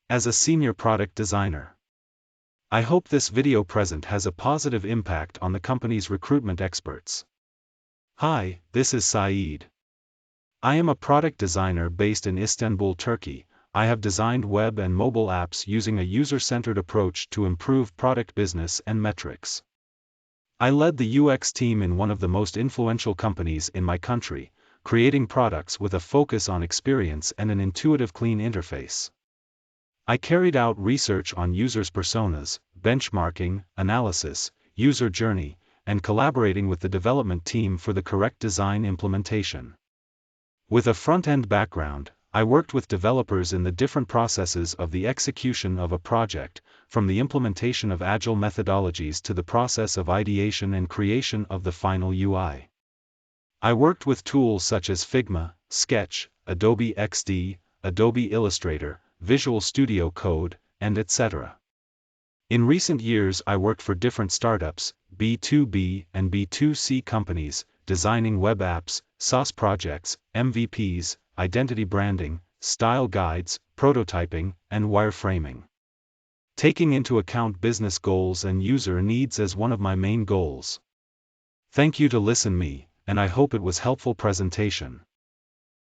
as a senior product designer. I hope this video present has a positive impact on the company's recruitment experts. Hi, this is Sayid. I am a product designer based in Istanbul, Turkey. I have designed web and mobile apps using a user-centered approach to improve product business and metrics. I led the UX team in one of the most influential companies in my country, creating products with a focus on experience and an intuitive clean interface. I carried out research on users' personas, benchmarking, analysis, user journey, and collaborating with the development team for the correct design implementation. With a front-end background, I worked with developers in the different processes of the execution of a project, from the implementation of agile methodologies to the process of ideation and creation of the final UI. I worked with tools such as Figma, Sketch, Adobe XD, Adobe Illustrator, Visual Studio Code, and etc. In recent years I worked for different startups, B2B and B2C companies, designing web apps, SaaS projects, MVPs, identity branding, style guides, prototyping, and wireframing. Taking into account business goals and user needs as one of my main goals. Thank you to listen me, and I hope it was helpful presentation.